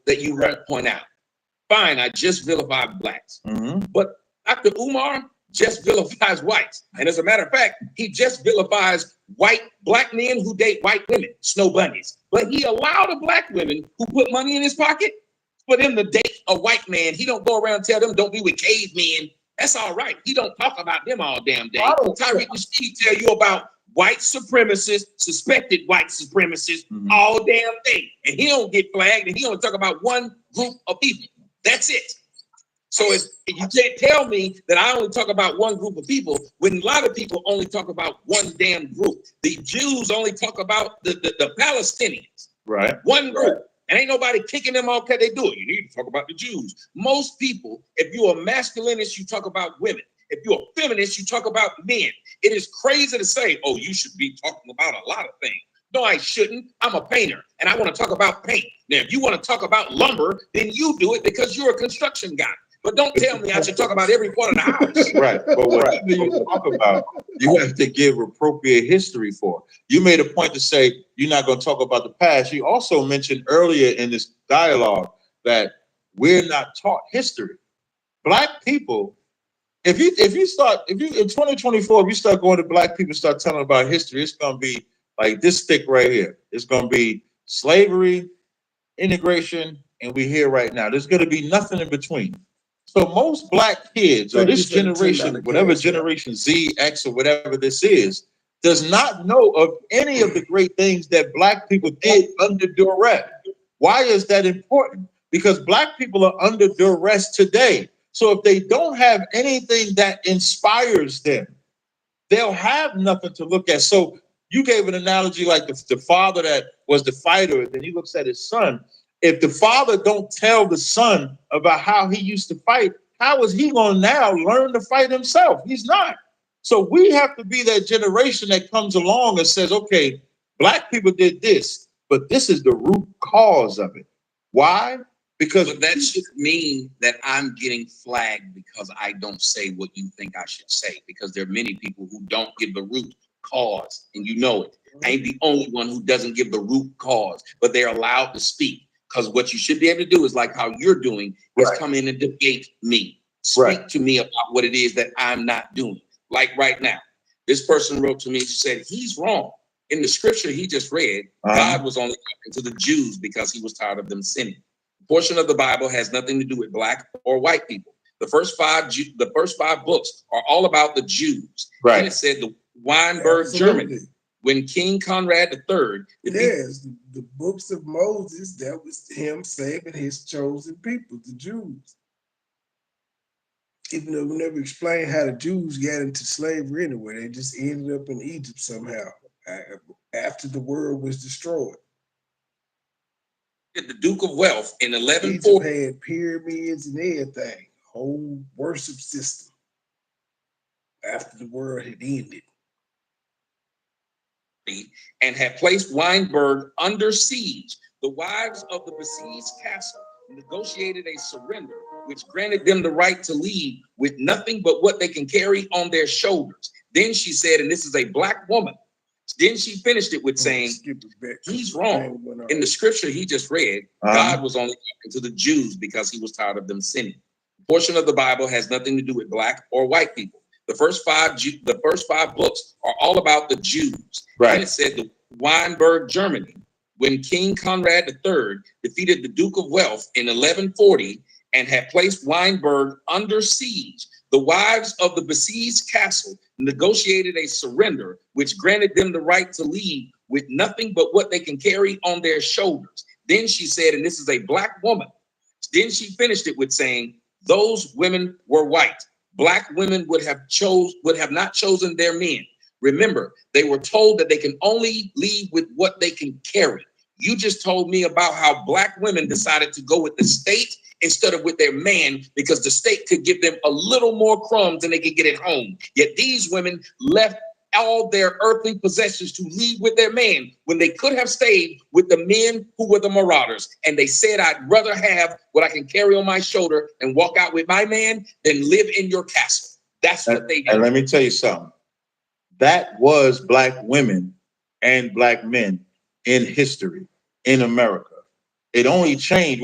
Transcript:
that you won't point out. Fine, I just vilified blacks. But Dr. Umar just vilifies whites. And as a matter of fact, he just vilifies black men who date white women, snow bunnies. But he allowed the black women who put money in his pocket for them to date a white man. He don't go around and tell them don't be with cavemen. That's all right. He don't talk about them all damn day. Tyreek Nasheed tell you about white supremacists, suspected white supremacists all damn day. And he don't get flagged, and he don't talk about one group of people. That's it. So if you can't tell me that I only talk about one group of people when a lot of people only talk about one damn group. The Jews only talk about the Palestinians. Right. One group. And ain't nobody kicking them off because they do it. You need to talk about the Jews. Most people, if you're a masculinist, you talk about women. If you're a feminist, you talk about men. It is crazy to say, oh, you should be talking about a lot of things. No, I shouldn't. I'm a painter, and I want to talk about paint. Now, if you want to talk about lumber, then you do it because you're a construction guy. But don't tell me I should talk about every part of the house. Right. But whatever you talk about, you have to give appropriate history for. You made a point to say you're not going to talk about the past. You also mentioned earlier in this dialogue that we're not taught history. Black people, if you in 2024, if you start going to black people, start telling about history, it's going to be like this stick right here. It's going to be slavery, integration, and we're here right now. There's going to be nothing in between. So most black kids or this generation, whatever generation Z, X, or whatever this is, does not know of any of the great things that black people did under duress. Why is that important? Because black people are under duress today. So if they don't have anything that inspires them, they'll have nothing to look at. So you gave an analogy like the father that was the fighter, and then he looks at his son. If the father don't tell the son about how he used to fight, how is he going to now learn to fight himself? He's not. So we have to be that generation that comes along and says, okay, black people did this, but this is the root cause of it. Why? Because that should mean that I'm getting flagged because I don't say what you think I should say, because there are many people who don't give the root cause, and you know it. I ain't the only one who doesn't give the root cause, but they're allowed to speak. Because what you should be able to do is like how you're doing is come in and debate me. Speak to me about what it is that I'm not doing. Like right now, this person wrote to me, she said, he's wrong. In the scripture he just read, God was only talking to the Jews because he was tired of them sinning. The portion of the Bible has nothing to do with black or white people. The first five books are all about the Jews. Right. And it said the Weinberg, Germany. When King Conrad III, the books of Moses, that was him saving his chosen people, the Jews. Even though we never explained how the Jews got into slavery anyway, they just ended up in Egypt somehow after the world was destroyed. The Duke of Wealth in 1140 Egypt had pyramids and everything, whole worship system after the world had ended. And had placed Weinberg under siege. The wives of the besieged castle negotiated a surrender, which granted them the right to leave with nothing but what they can carry on their shoulders. Then she said, and this is a black woman, then she finished it with saying, he's wrong. In the scripture he just read, God was only talking to the Jews because he was tired of them sinning. The portion of the Bible has nothing to do with black or white people. The first five books are all about the Jews. Right. And it said the Weinberg, Germany, when King Conrad III defeated the Duke of Wealth in 1140 and had placed Weinberg under siege, the wives of the besieged castle negotiated a surrender, which granted them the right to leave with nothing but what they can carry on their shoulders. Then she said, and this is a black woman, then she finished it with saying, those women were white. Black women would have not chosen their men. Remember, they were told that they can only leave with what they can carry. You just told me about how black women decided to go with the state instead of with their man because the state could give them a little more crumbs than they could get at home. Yet these women left all their earthly possessions to leave with their man when they could have stayed with the men who were the marauders. And they said, I'd rather have what I can carry on my shoulder and walk out with my man than live in your castle. That's what they did. And let me tell you something. That was black women and black men in history in America. It only changed.